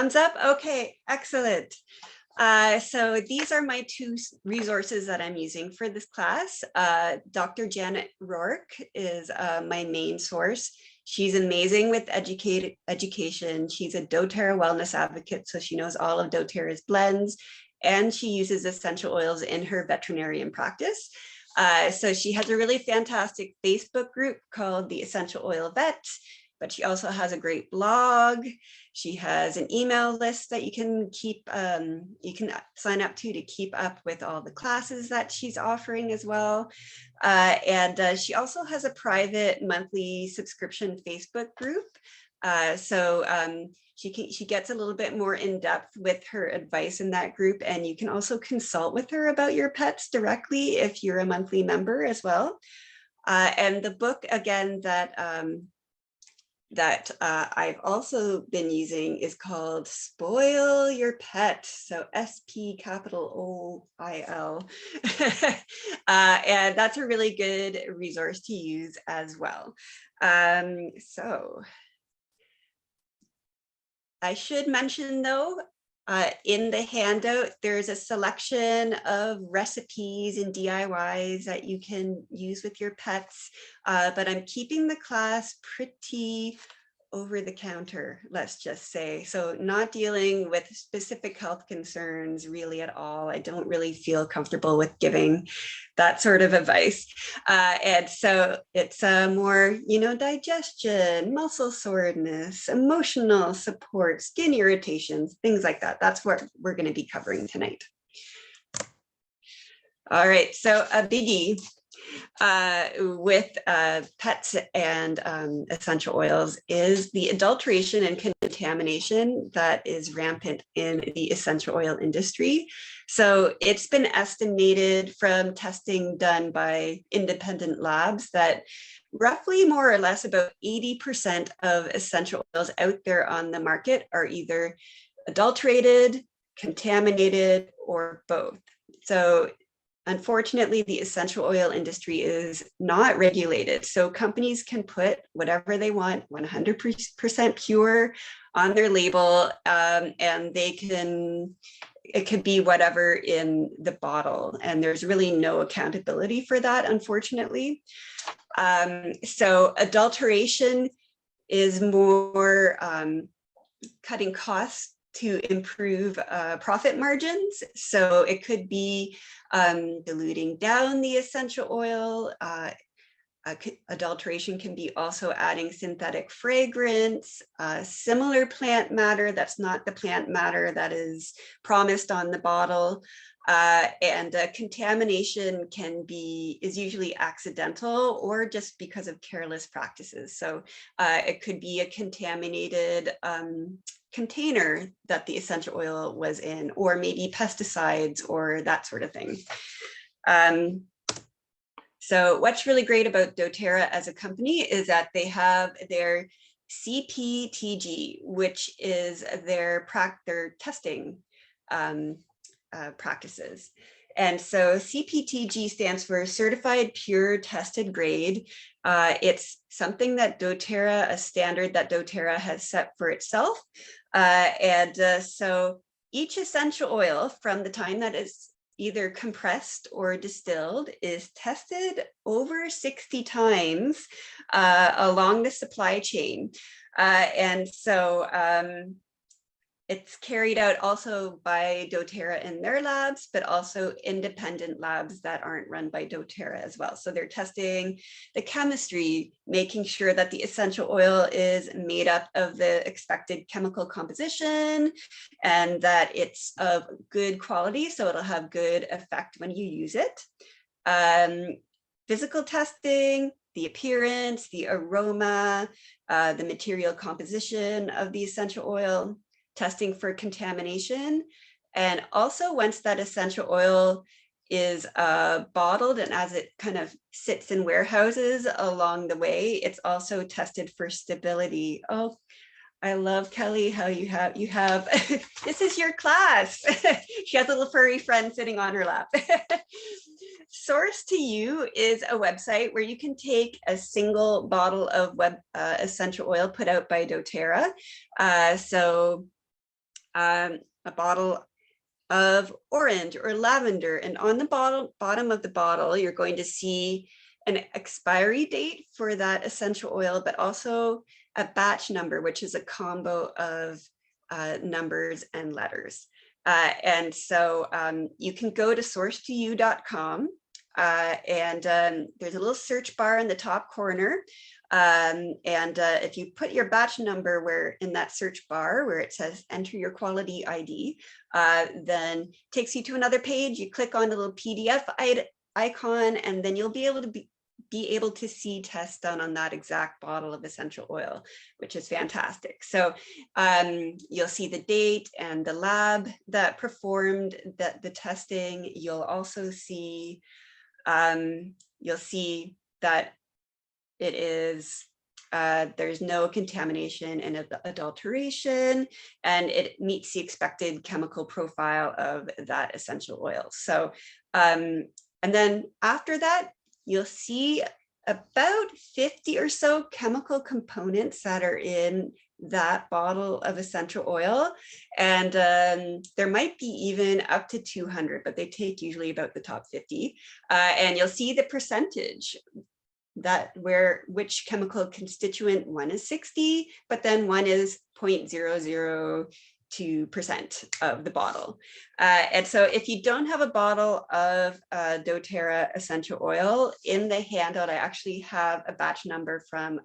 Thumbs up. Okay, excellent. So these are my two resources that I'm using for this class. Dr. Janet Rourke is my main source. She's amazing with education. She's a doTERRA wellness advocate, so she knows all of doTERRA's blends, and she uses essential oils in her veterinarian practice. So she has a really fantastic Facebook group called the Essential Oil Vet, but she also has a great blog. She has an email list that you can sign up to keep up with all the classes that she's offering as well. And she also has a private monthly subscription Facebook group. She gets a little bit more in depth with her advice in that group, and you can also consult with her about your pets directly if you're a monthly member as well. And the book, again, that I've also been using is called Spoil Your Pet. So SPOIL. And that's a really good resource to use as well. So I should mention though, in the handout, there's a selection of recipes and DIYs that you can use with your pets, but I'm keeping the class pretty over the counter, let's just say. So not dealing with specific health concerns really at all. I don't really feel comfortable with giving that sort of advice. And so it's more, digestion, muscle soreness, emotional support, skin irritations, things like that. That's what we're going to be covering tonight. All right, so a biggie with pets and essential oils is the adulteration and contamination that is rampant in the essential oil industry. So it's been estimated from testing done by independent labs that roughly more or less about 80% of essential oils out there on the market are either adulterated, contaminated, or both. So unfortunately, the essential oil industry is not regulated. So companies can put whatever they want, 100% pure on their label, and it could be whatever in the bottle. And there's really no accountability for that, unfortunately. So adulteration is more cutting costs to improve profit margins. So it could be diluting down the essential oil. Adulteration can be also adding synthetic fragrance, similar plant matter that's not the plant matter that is promised on the bottle. And contamination is usually accidental or just because of careless practices. So it could be a contaminated container that the essential oil was in, or maybe pesticides or that sort of thing. So what's really great about doTERRA as a company is that they have their CPTG, which is their testing practices. And so CPTG stands for Certified Pure Tested Grade. It's something that a standard that doTERRA has set for itself. So each essential oil from the time that it's either compressed or distilled is tested over 60 times along the supply chain. And so it's carried out also by doTERRA in their labs, but also independent labs that aren't run by doTERRA as well. So they're testing the chemistry, making sure that the essential oil is made up of the expected chemical composition and that it's of good quality, so it'll have good effect when you use it. Physical testing, the appearance, the aroma, the material composition of the essential oil, testing for contamination. And also once that essential oil is bottled and as it kind of sits in warehouses along the way, it's also tested for stability. Oh, I love, Kelly, how you have this is your class. She has a little furry friend sitting on her lap. Source to You is a website where you can take a single bottle of essential oil put out by doTERRA. So a bottle of orange or lavender. And on the bottom of the bottle, you're going to see an expiry date for that essential oil, but also a batch number, which is a combo of numbers and letters. And so you can go to source2you.com and there's a little search bar in the top corner. If you put your batch number where in that search bar where it says enter your quality ID, then takes you to another page. You click on the little PDF icon, and then you'll be able to be able to see tests done on that exact bottle of essential oil, which is fantastic. So you'll see the date and the lab that performed the testing. You'll also see, you'll see that it is, there's no contamination and adulteration, and it meets the expected chemical profile of that essential oil. So, and then after that, you'll see about 50 or so chemical components that are in that bottle of essential oil. And there might be even up to 200, but they take usually about the top 50. And you'll see the percentage that which chemical constituent. One is 60, but then one is 0.002% of the bottle. And so if you don't have a bottle of doTERRA essential oil, in the handout, I actually have a batch number from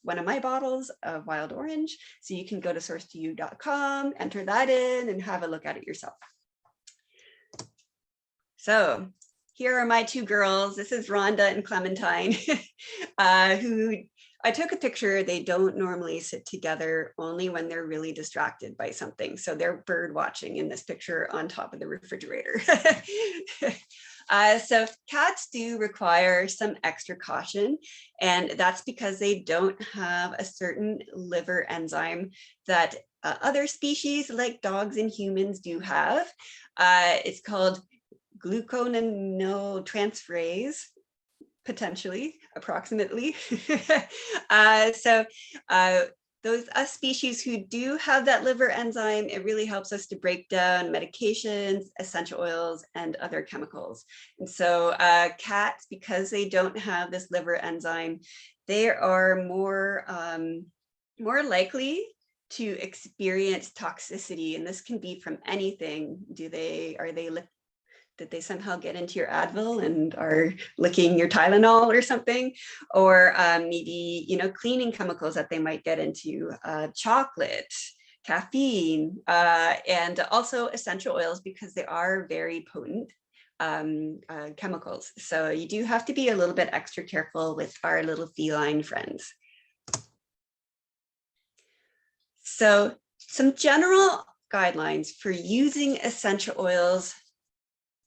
one of my bottles of wild orange. So you can go to source2you.com, enter that in, and have a look at it yourself. So here are my two girls. This is Rhonda and Clementine, who I took a picture. They don't normally sit together, only when they're really distracted by something. So they're bird watching in this picture on top of the refrigerator. So cats do require some extra caution, and that's because they don't have a certain liver enzyme that other species like dogs and humans do have. It's called gluconeotransferase, potentially, approximately. Those us species who do have that liver enzyme, it really helps us to break down medications, essential oils, and other chemicals. And so cats, because they don't have this liver enzyme, they are more likely to experience toxicity. And this can be from anything. Did they somehow get into your Advil and are licking your Tylenol or something? Or maybe, cleaning chemicals that they might get into, chocolate, caffeine, and also essential oils, because they are very potent chemicals. So you do have to be a little bit extra careful with our little feline friends. So some general guidelines for using essential oils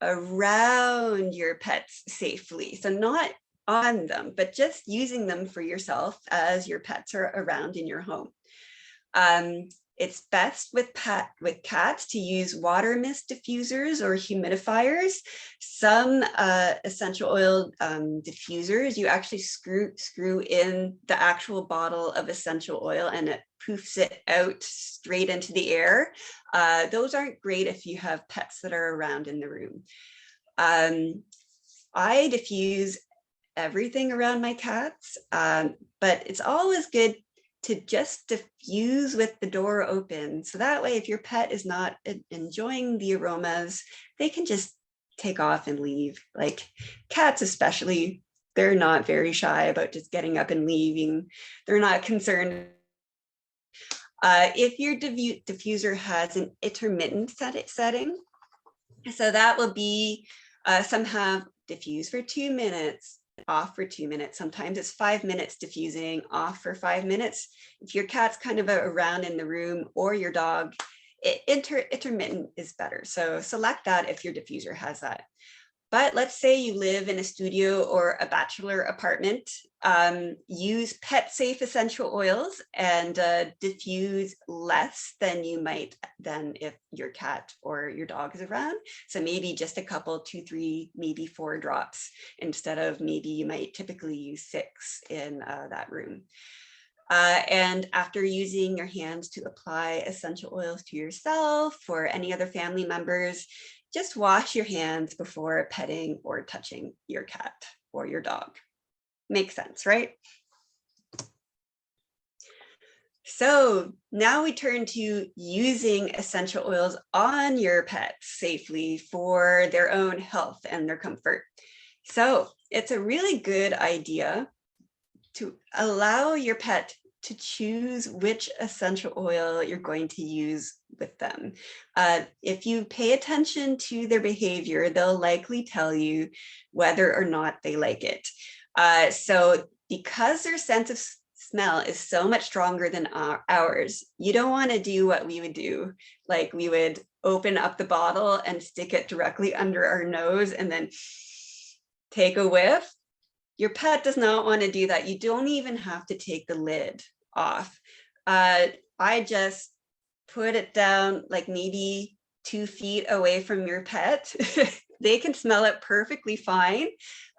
around your pets safely. So not on them, but just using them for yourself as your pets are around in your home. It's best with cats to use water mist diffusers or humidifiers. Some essential oil diffusers, you actually screw in the actual bottle of essential oil and it poofs it out straight into the air. Those aren't great if you have pets that are around in the room. I diffuse everything around my cats, but it's always good to just diffuse with the door open. So that way, if your pet is not enjoying the aromas, they can just take off and leave. Like cats especially, they're not very shy about just getting up and leaving. They're not concerned. If your diffuser has an intermittent setting, so that will be, some have diffuse for 2 minutes, off for 2 minutes. Sometimes it's 5 minutes diffusing, off for 5 minutes. If your cat's kind of around in the room, or your dog, intermittent is better. So select that if your diffuser has that. But let's say you live in a studio or a bachelor apartment, use pet safe essential oils and diffuse less than you might then if your cat or your dog is around. So maybe just a couple, 2, 3, maybe 4 drops instead of maybe you might typically use 6 in that room. And after using your hands to apply essential oils to yourself or any other family members, just wash your hands before petting or touching your cat or your dog. Makes sense, right? So now we turn to using essential oils on your pets safely for their own health and their comfort. So it's a really good idea to allow your pet to choose which essential oil you're going to use with them. If you pay attention to their behavior, they'll likely tell you whether or not they like it. So because their sense of smell is so much stronger than ours, you don't want to do what we would do. Like we would open up the bottle and stick it directly under our nose and then take a whiff. Your pet does not want to do that. You don't even have to take the lid off. I just put it down like maybe 2 feet away from your pet. They can smell it perfectly fine,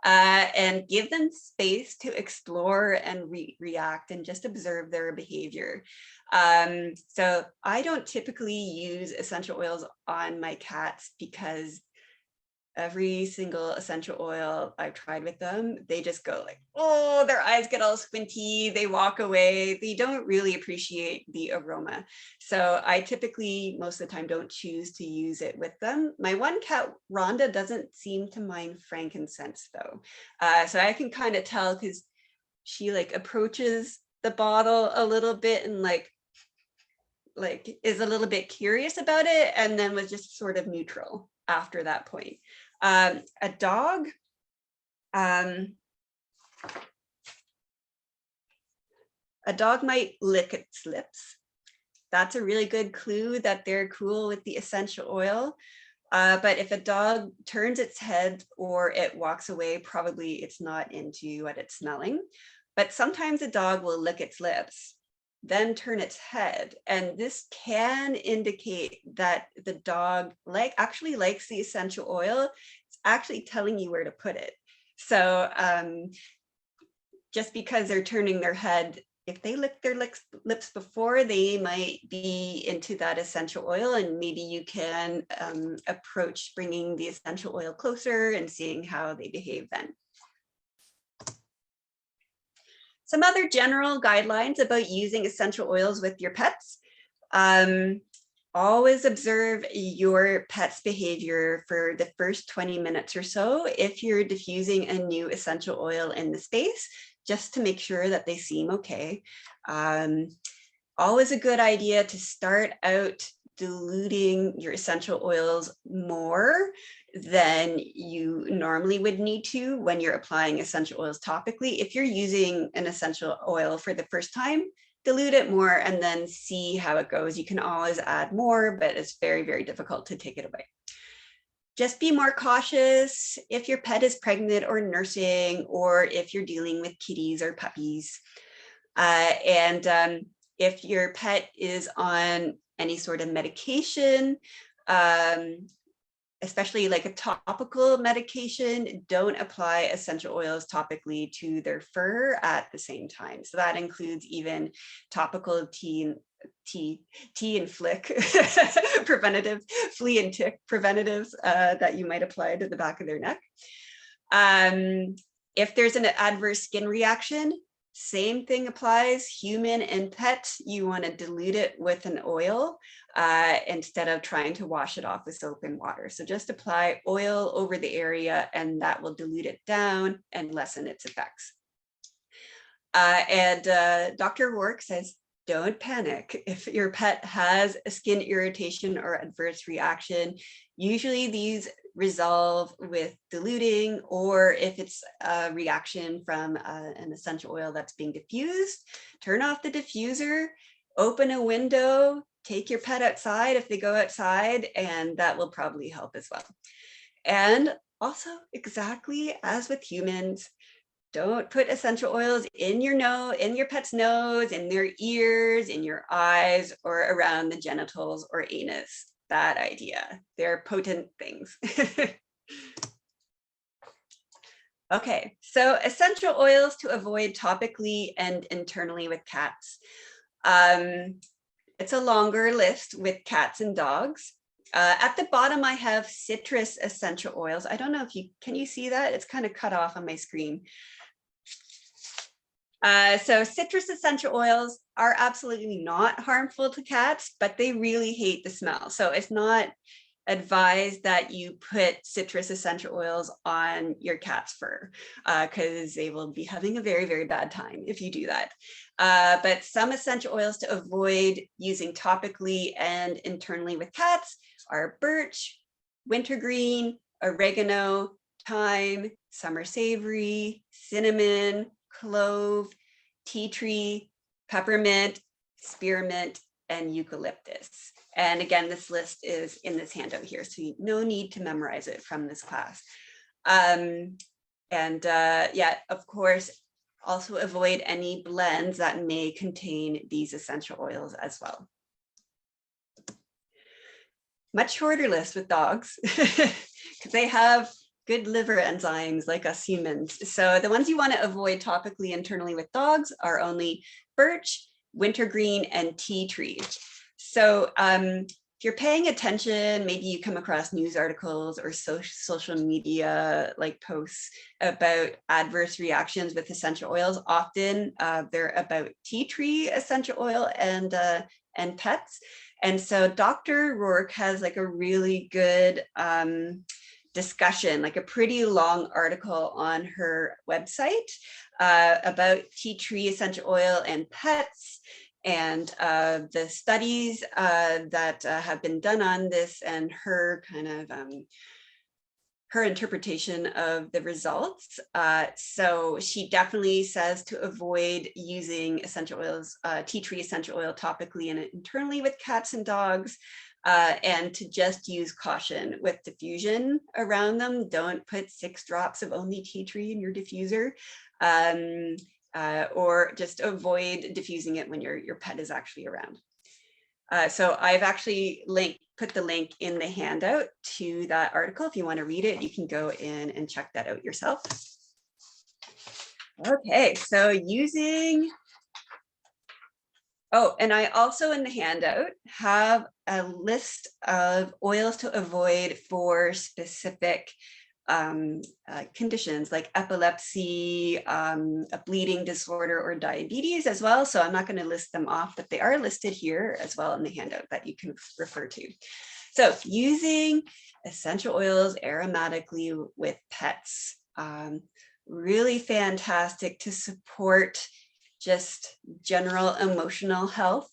and give them space to explore and react and just observe their behavior. So I don't typically use essential oils on my cats because every single essential oil I've tried with them, they just go like, oh, their eyes get all squinty, they walk away, they don't really appreciate the aroma. So I typically, most of the time, don't choose to use it with them. My one cat, Rhonda, doesn't seem to mind frankincense though. So I can kind of tell because she like approaches the bottle a little bit and like is a little bit curious about it and then was just sort of neutral after that point. A dog, a dog might lick its lips. That's a really good clue that they're cool with the essential oil. But if a dog turns its head or it walks away, probably it's not into what it's smelling. But sometimes a dog will lick its lips, then turn its head. And this can indicate that the dog actually likes the essential oil. It's actually telling you where to put it. So just because they're turning their head, if they lick their lips before, they might be into that essential oil, and maybe you can approach bringing the essential oil closer and seeing how they behave then. Some other general guidelines about using essential oils with your pets. Always observe your pet's behavior for the first 20 minutes or so if you're diffusing a new essential oil in the space, just to make sure that they seem okay. Always a good idea to start out diluting your essential oils more than you normally would need to when you're applying essential oils topically. If you're using an essential oil for the first time, dilute it more and then see how it goes. You can always add more, but it's very, very difficult to take it away. Just be more cautious if your pet is pregnant or nursing, or if you're dealing with kitties or puppies. If your pet is on any sort of medication, especially like a topical medication, don't apply essential oils topically to their fur at the same time. So that includes even topical tea and flick preventative, flea and tick preventatives that you might apply to the back of their neck. If there's an adverse skin reaction, same thing applies, human and pet. You want to dilute it with an oil instead of trying to wash it off with soap and water. So just apply oil over the area and that will dilute it down and lessen its effects. Dr. Rourke says, don't panic if your pet has a skin irritation or adverse reaction. Usually these resolve with diluting, or if it's a reaction from an essential oil that's being diffused, turn off the diffuser, open a window, take your pet outside if they go outside, and that will probably help as well. And also, exactly as with humans, don't put essential oils in your nose, in your pet's nose, in their ears, in your eyes, or around the genitals or anus. Bad idea. They're potent things. Okay, so essential oils to avoid topically and internally with cats. It's a longer list with cats and dogs. At the bottom, I have citrus essential oils. I don't know if can you see that? It's kind of cut off on my screen. So citrus essential oils are absolutely not harmful to cats, but they really hate the smell. So it's not advised that you put citrus essential oils on your cat's fur because they will be having a very, very bad time if you do that. But some essential oils to avoid using topically and internally with cats are birch, wintergreen, oregano, thyme, summer savory, cinnamon, clove, tea tree, peppermint, spearmint, and eucalyptus. And again, this list is in this handout here, so no need to memorize it from this class. Yeah, of course, also avoid any blends that may contain these essential oils as well. Much shorter list with dogs because they have good liver enzymes like us humans. So the ones you want to avoid topically internally with dogs are only birch, wintergreen, and tea tree. So if you're paying attention, maybe you come across news articles or social media like posts about adverse reactions with essential oils. Often they're about tea tree essential oil and pets. And so Dr. Rourke has like a really good discussion, like a pretty long article on her website about tea tree essential oil and pets, and the studies that have been done on this, and her kind of her interpretation of the results. So she definitely says to avoid using essential oils, tea tree essential oil topically and internally with cats and dogs, and to just use caution with diffusion around them. Don't put 6 drops of only tea tree in your diffuser. Or just avoid diffusing it when your pet is actually around. So I've actually put the link in the handout to that article. If you want to read it, you can go in and check that out yourself. Okay, so and I also in the handout have a list of oils to avoid for specific conditions like epilepsy, a bleeding disorder, or diabetes as well. So I'm not going to list them off, but they are listed here as well in the handout that you can refer to. So using essential oils aromatically with pets, really fantastic to support just general emotional health.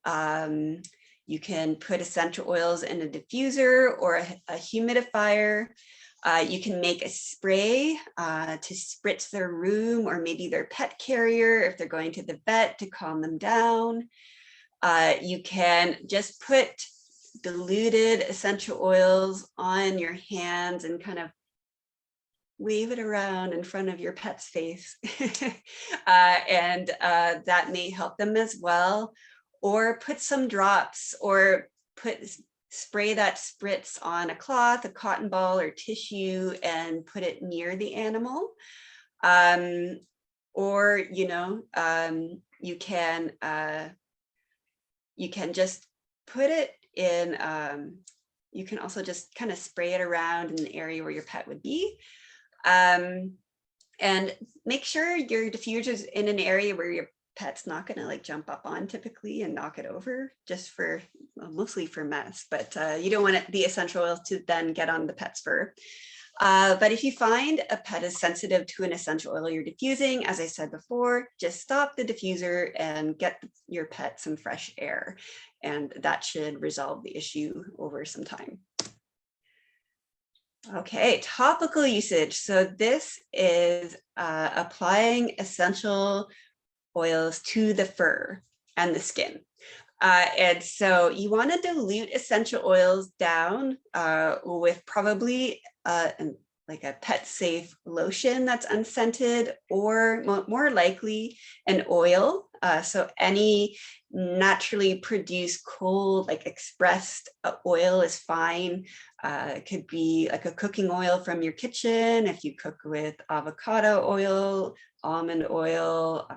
You can put essential oils in a diffuser or a humidifier. You can make a spray to spritz their room or maybe their pet carrier if they're going to the vet to calm them down. You can just put diluted essential oils on your hands and kind of wave it around in front of your pet's face. And that may help them as well. Or put some drops or spray that spritz on a cloth, a cotton ball, or tissue and put it near the animal. Or, you can just put it in, you can also just kind of spray it around in the area where your pet would be. And make sure your diffuser is in an area where your pet's not going to like jump up on typically and knock it over, just for mostly for mess, but you don't want the essential oils to then get on the pet's fur. But if you find a pet is sensitive to an essential oil you're diffusing, as I said before, just stop the diffuser and get your pet some fresh air, and that should resolve the issue over some time. Okay, topical usage. So this is applying essential oils to the fur and the skin. And so you want to dilute essential oils down with probably like a pet safe lotion that's unscented, or more likely an oil So any naturally produced cold, like expressed oil is fine. It could be like a cooking oil from your kitchen. If you cook with avocado oil, almond oil,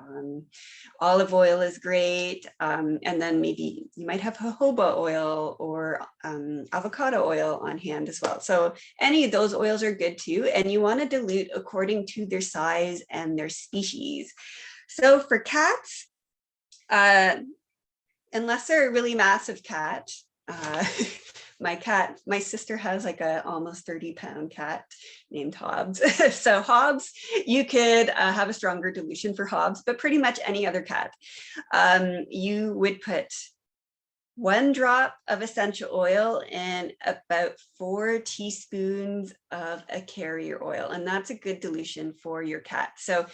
olive oil is great. And then maybe you might have jojoba oil or avocado oil on hand as well. So any of those oils are good too. And you want to dilute according to their size and their species. So for cats, unless they're a really massive cat, my sister has like a almost 30-pound cat named Hobbs. So Hobbs, you could have a stronger dilution for Hobbs, but pretty much any other cat. You would put 1 drop of essential oil and about 4 teaspoons of a carrier oil. And that's a good dilution for your cat. So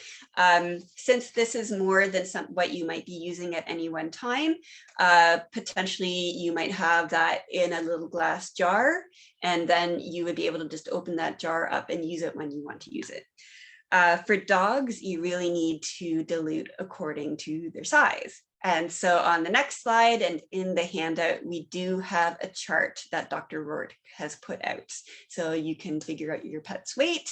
since this is more than what you might be using at any one time, potentially you might have that in a little glass jar, and then you would be able to just open that jar up and use it when you want to use it. For dogs, you really need to dilute according to their size. And so on the next slide and in the handout, we do have a chart that Dr. Rourke has put out. So you can figure out your pet's weight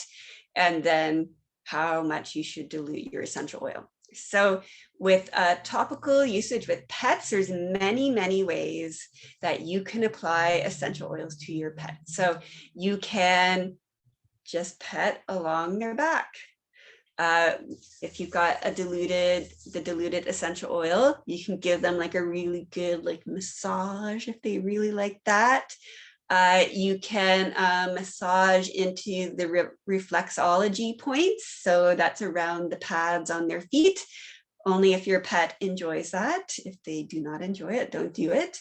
and then how much you should dilute your essential oil. So with topical usage with pets, there's many, many ways that you can apply essential oils to your pet. So you can just pet along their back. If you've got the diluted essential oil, you can give them like a really good like massage if they really like that. You can massage into the reflexology points. So that's around the pads on their feet. Only if your pet enjoys that. If they do not enjoy it, don't do it.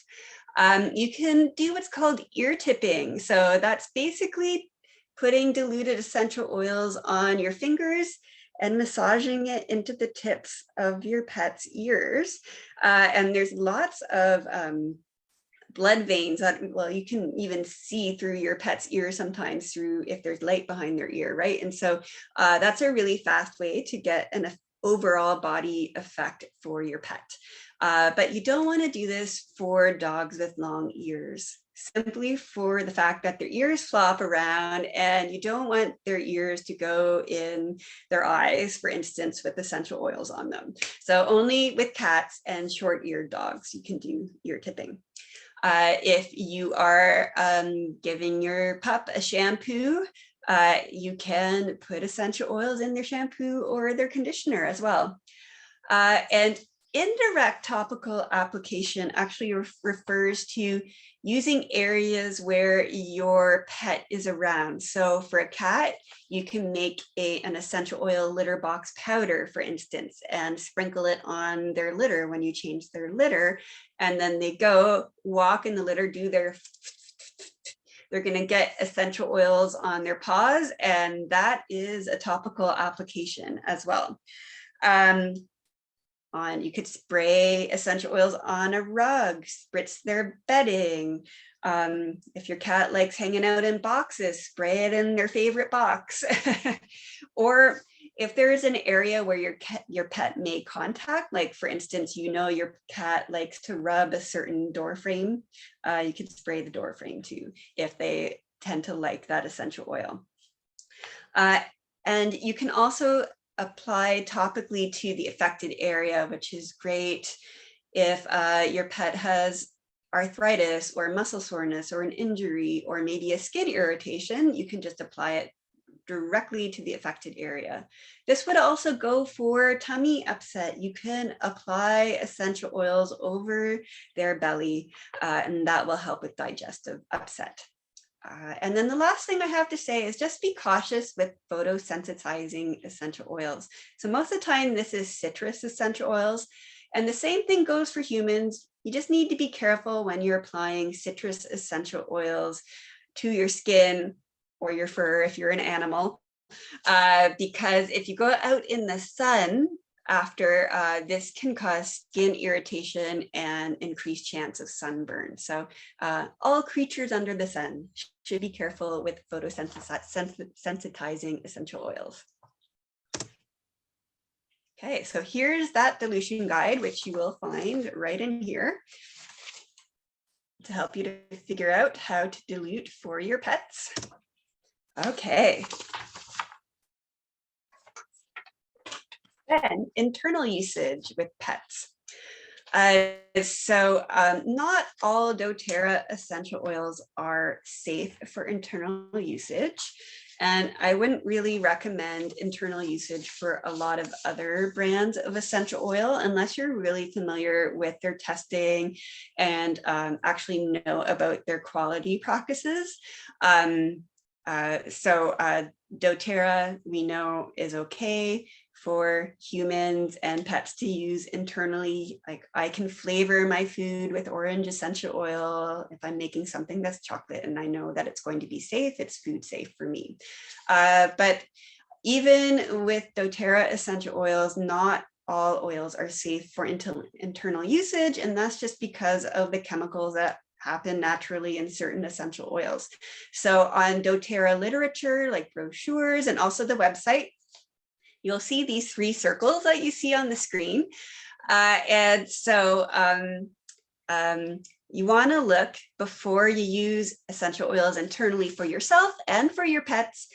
You can do what's called ear tipping. So that's basically putting diluted essential oils on your fingers and massaging it into the tips of your pet's ears. And there's lots of blood veins that, well, you can even see through your pet's ear sometimes through if there's light behind their ear, right? And so that's a really fast way to get an overall body effect for your pet. But you don't want to do this for dogs with long ears, simply for the fact that their ears flop around and you don't want their ears to go in their eyes, for instance, with essential oils on them. So only with cats and short-eared dogs, you can do ear tipping. If you are giving your pup a shampoo, you can put essential oils in their shampoo or their conditioner as well. And indirect topical application actually refers to using areas where your pet is around. So for a cat, you can make an essential oil litter box powder, for instance, and sprinkle it on their litter when you change their litter. And then they go walk in the litter, do their they're going to get essential oils on their paws, and that is a topical application as well. You could spray essential oils on a rug, spritz their bedding. If your cat likes hanging out in boxes, spray it in their favorite box. Or if there is an area where your pet may contact, like for instance, you know your cat likes to rub a certain door frame, you can spray the door frame too, if they tend to like that essential oil. And you can also apply topically to the affected area, which is great if your pet has arthritis or muscle soreness or an injury or maybe a skin irritation. You can just apply it directly to the affected area. This would also go for tummy upset. You can apply essential oils over their belly, and that will help with digestive upset. And then the last thing I have to say is just be cautious with photosensitizing essential oils. So most of the time, this is citrus essential oils. And the same thing goes for humans. You just need to be careful when you're applying citrus essential oils to your skin or your fur if you're an animal, because if you go out in the sun after, this can cause skin irritation and increased chance of sunburn. So all creatures under the sun should be careful with photosensitizing essential oils. Okay, so here's that dilution guide, which you will find right in here to help you to figure out how to dilute for your pets. Okay. Then internal usage with pets. Not all doTERRA essential oils are safe for internal usage. And I wouldn't really recommend internal usage for a lot of other brands of essential oil unless you're really familiar with their testing and actually know about their quality practices. doTERRA we know is okay for humans and pets to use internally. Like I can flavor my food with orange essential oil if I'm making something that's chocolate and I know that it's going to be safe, it's food safe for me. But even with doTERRA essential oils, not all oils are safe for internal usage, and that's just because of the chemicals that happen naturally in certain essential oils. So on doTERRA literature, like brochures and also the website, you'll see these 3 circles that you see on the screen. You want to look before you use essential oils internally for yourself and for your pets.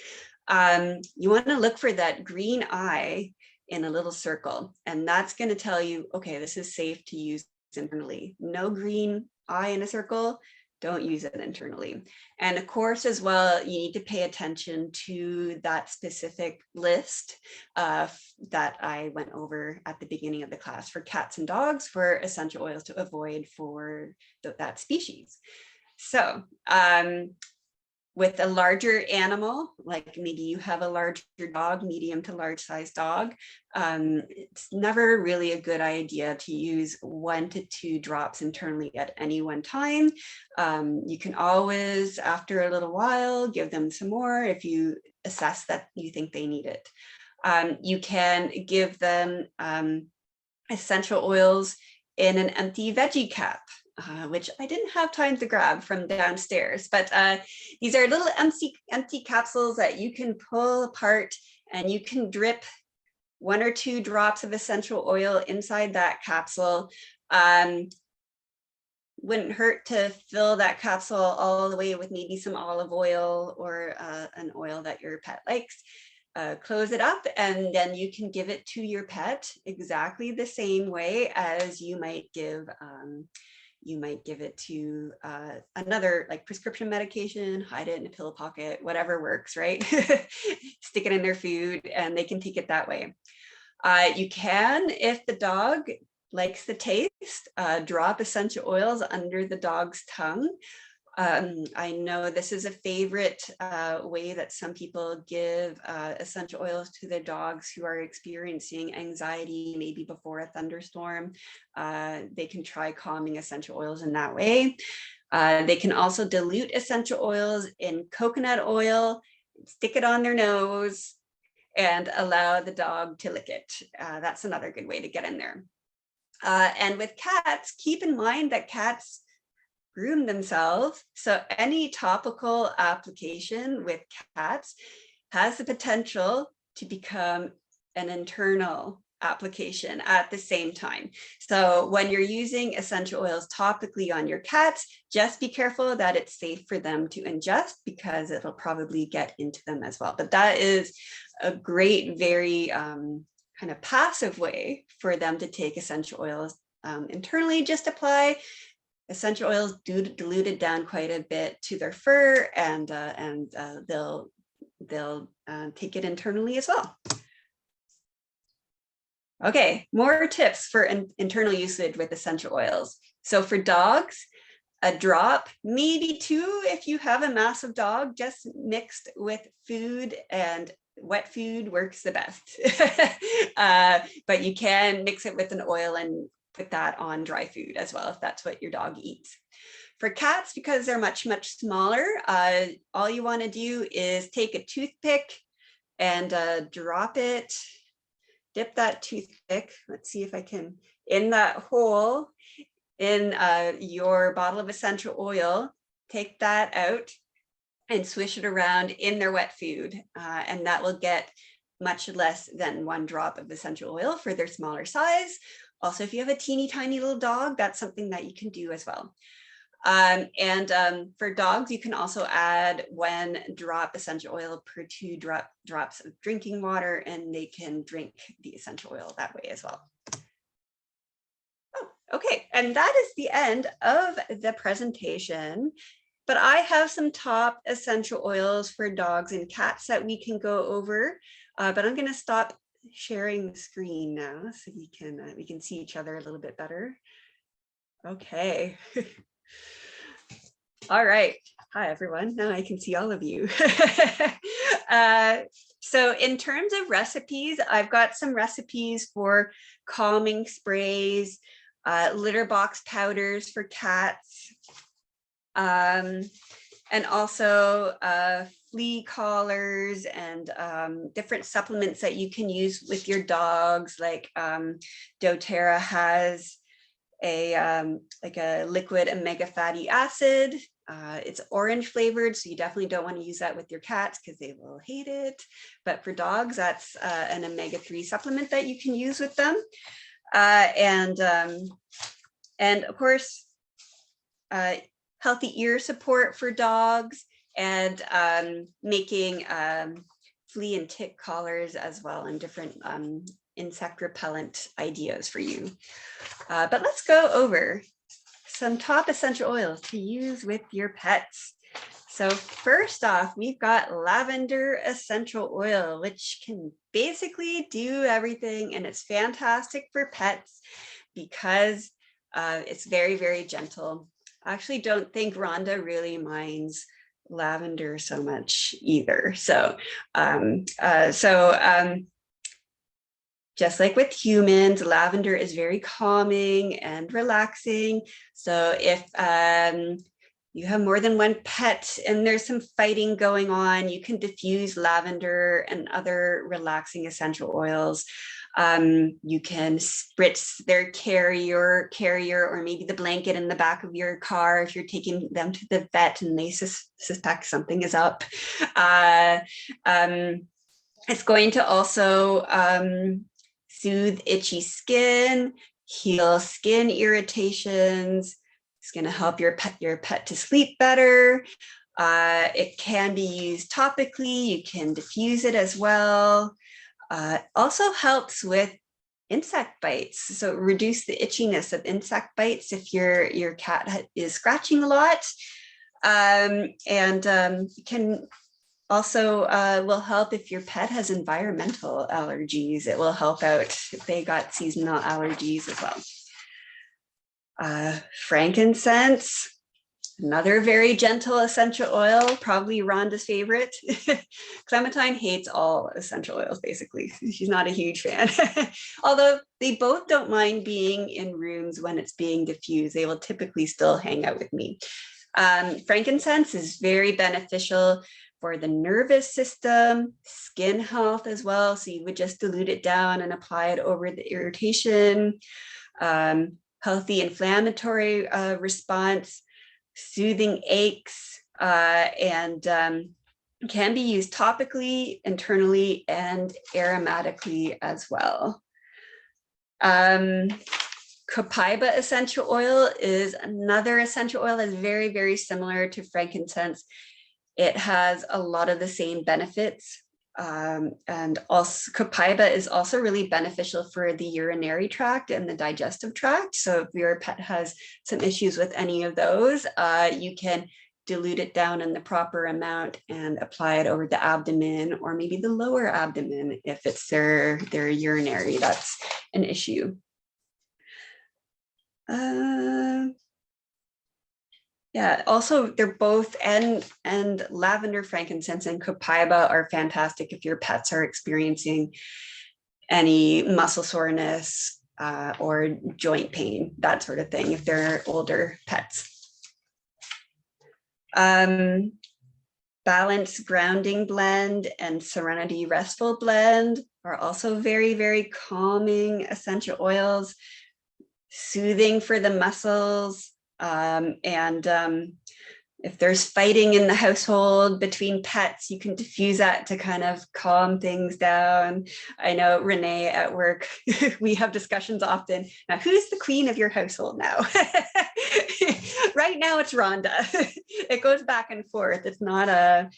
You want to look for that green eye in a little circle, and that's going to tell you, okay, this is safe to use internally. No green eye in a circle, don't use it internally. And of course, as well, you need to pay attention to that specific list that I went over at the beginning of the class for cats and dogs for essential oils to avoid for that species. So with a larger animal, like maybe you have a larger dog, medium to large size dog, it's never really a good idea to use 1 to 2 drops internally at any one time. You can always, after a little while, give them some more if you assess that you think they need it. You can give them essential oils in an empty veggie cap. Which I didn't have time to grab from downstairs, but these are little empty capsules that you can pull apart and you can drip 1 or 2 drops of essential oil inside that capsule. Wouldn't hurt to fill that capsule all the way with maybe some olive oil or an oil that your pet likes. Close it up, and then you can give it to your pet exactly the same way as you might give it to another like prescription medication, hide it in a pill pocket, whatever works, right? Stick it in their food and they can take it that way. You can, if the dog likes the taste, drop essential oils under the dog's tongue. I know this is a favorite way that some people give essential oils to their dogs who are experiencing anxiety, maybe before a thunderstorm. They can try calming essential oils in that way. They can also dilute essential oils in coconut oil, stick it on their nose, and allow the dog to lick it. That's another good way to get in there. And with cats, keep in mind that cats groom themselves. So any topical application with cats has the potential to become an internal application at the same time. So when you're using essential oils topically on your cats, just be careful that it's safe for them to ingest because it'll probably get into them as well. But that is a great, very kind of passive way for them to take essential oils internally. Just apply essential oils diluted down quite a bit to their fur, and they'll take it internally as well. Okay, more tips for internal usage with essential oils. So for dogs, a drop, maybe 2 if you have a massive dog, just mixed with food, and wet food works the best. But you can mix it with an oil and put that on dry food as well if that's what your dog eats. For cats, because they're much, much smaller, all you want to do is take a toothpick and drop it, dip that toothpick, let's see if I can, in that hole in your bottle of essential oil, take that out and swish it around in their wet food, and that will get much less than 1 drop of essential oil for their smaller size. Also, if you have a teeny tiny little dog, that's something that you can do as well. For dogs, you can also add 1 drop essential oil per 2 drops of drinking water, and they can drink the essential oil that way as well. Oh, okay, and that is the end of the presentation. But I have some top essential oils for dogs and cats that we can go over. But I'm going to stop sharing the screen now so we can see each other a little bit better. Okay. All right. Hi, everyone. Now I can see all of you. So in terms of recipes, I've got some recipes for calming sprays, litter box powders for cats, and also flea collars and different supplements that you can use with your dogs. Like doTERRA has like a liquid omega fatty acid. It's orange flavored, so you definitely don't want to use that with your cats because they will hate it. But for dogs, that's an omega-3 supplement that you can use with them. And of course, healthy ear support for dogs, and making flea and tick collars as well, and different insect repellent ideas for you. But let's go over some top essential oils to use with your pets. So first off, we've got lavender essential oil, which can basically do everything, and it's fantastic for pets because it's very, very gentle. I actually don't think Rhonda really minds lavender so much either. So, just like with humans, lavender is very calming and relaxing. So if you have more than 1 pet and there's some fighting going on, you can diffuse lavender and other relaxing essential oils. You can spritz their carrier or maybe the blanket in the back of your car if you're taking them to the vet and they suspect something is up. It's going to also soothe itchy skin, heal skin irritations. It's going to help your pet to sleep better. It can be used topically. You can diffuse it as well. Also helps with insect bites. So reduce the itchiness of insect bites if your cat is scratching a lot. Can also will help if your pet has environmental allergies. It will help out if they got seasonal allergies as well. Frankincense, another very gentle essential oil, probably Rhonda's favorite. Clementine hates all essential oils, basically. She's not a huge fan. Although they both don't mind being in rooms when it's being diffused. They will typically still hang out with me. Frankincense is very beneficial for the nervous system, skin health as well. So you would just dilute it down and apply it over the irritation. Healthy inflammatory response, soothing aches, and can be used topically, internally, and aromatically as well. Copaiba essential oil is another essential oil that's very, very similar to frankincense. It has a lot of the same benefits. And also copaiba is also really beneficial for the urinary tract and the digestive tract. So if your pet has some issues with any of those, you can dilute it down in the proper amount and apply it over the abdomen or maybe the lower abdomen if it's their urinary that's an issue. Yeah, also they're both, and lavender, frankincense, and copaiba are fantastic if your pets are experiencing any muscle soreness or joint pain, that sort of thing, if they're older pets. Balance Grounding Blend and Serenity Restful Blend are also very, very calming essential oils, soothing for the muscles, and If there's fighting in the household between pets, you can diffuse that to kind of calm things down. I know Renee at work, we have discussions often. Now, who's the queen of your household now? Right now it's Rhonda. It goes back and forth. It's not a,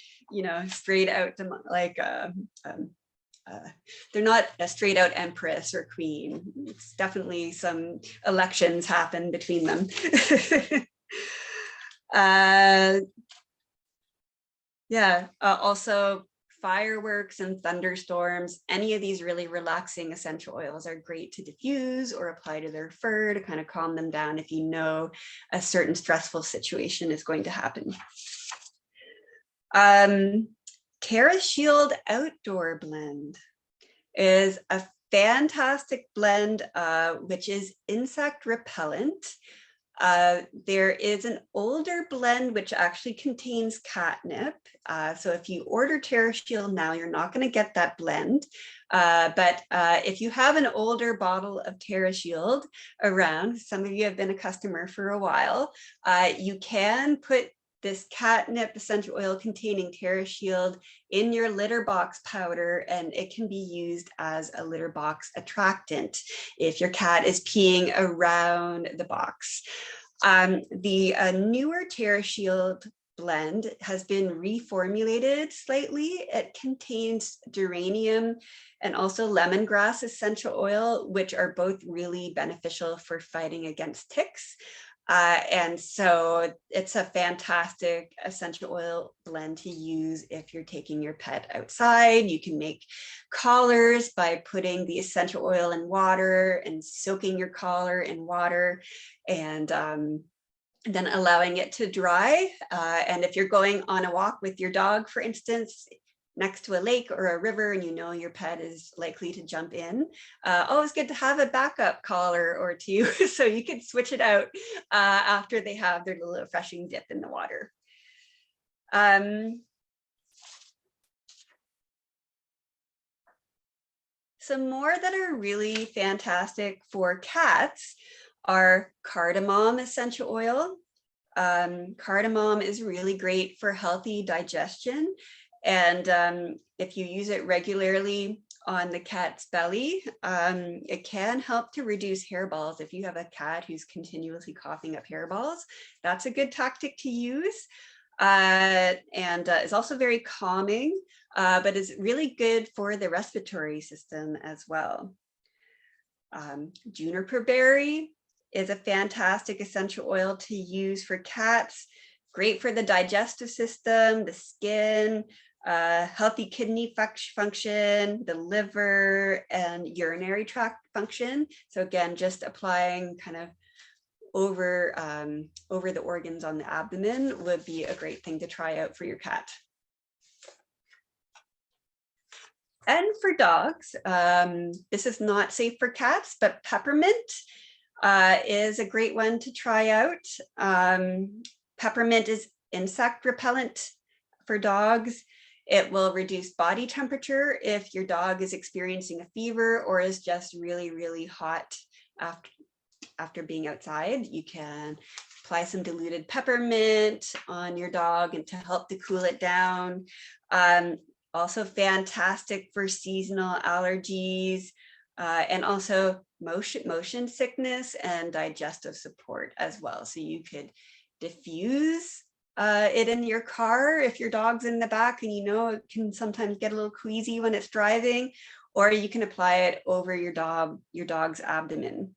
straight out like they're not a straight out empress or queen. It's definitely some elections happen between them. Also fireworks and thunderstorms, any of these really relaxing essential oils are great to diffuse or apply to their fur to kind of calm them down if you know a certain stressful situation is going to happen. TerraShield Outdoor Blend is a fantastic blend, which is insect repellent. There is an older blend which actually contains catnip. So if you order TerraShield now, you're not going to get that blend. But if you have an older bottle of TerraShield around, some of you have been a customer for a while, you can put this catnip essential oil containing TerraShield in your litter box powder, and it can be used as a litter box attractant if your cat is peeing around the box. The newer TerraShield blend has been reformulated slightly. It contains geranium and also lemongrass essential oil, which are both really beneficial for fighting against ticks. And so it's a fantastic essential oil blend to use if you're taking your pet outside. You can make collars by putting the essential oil in water and soaking your collar in water and then allowing it to dry. And if you're going on a walk with your dog, for instance, next to a lake or a river and you know your pet is likely to jump in, always good to have a backup collar or two so you can switch it out after they have their little refreshing dip in the water. Some more that are really fantastic for cats are cardamom essential oil. Cardamom is really great for healthy digestion. And if you use it regularly on the cat's belly, it can help to reduce hairballs. If you have a cat who's continuously coughing up hairballs, that's a good tactic to use. And is also very calming, but is really good for the respiratory system as well. Juniper berry is a fantastic essential oil to use for cats. Great for the digestive system, the skin, healthy kidney function, the liver, and urinary tract function. So again, just applying kind of over the organs on the abdomen would be a great thing to try out for your cat. And for dogs, this is not safe for cats, but peppermint is a great one to try out. Peppermint is insect repellent for dogs. It will reduce body temperature if your dog is experiencing a fever or is just really, really hot after being outside. You can apply some diluted peppermint on your dog and to help to cool it down. Also fantastic for seasonal allergies and also motion sickness and digestive support as well. So you could diffuse it in your car if your dog's in the back and you know it can sometimes get a little queasy when it's driving, or you can apply it over your dog's abdomen.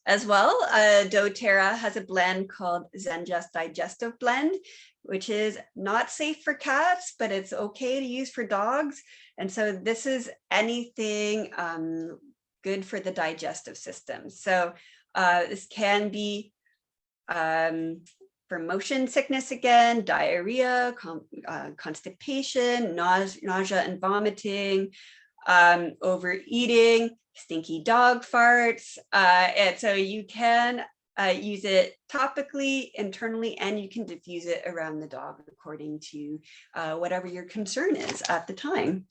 As well, doTERRA has a blend called ZenJust Digestive Blend, which is not safe for cats, but it's okay to use for dogs. And so this is anything good for the digestive system. So this can be for motion sickness again, diarrhea, constipation, nausea and vomiting, overeating, stinky dog farts. And so you can use it topically, internally, and you can diffuse it around the dog according to whatever your concern is at the time.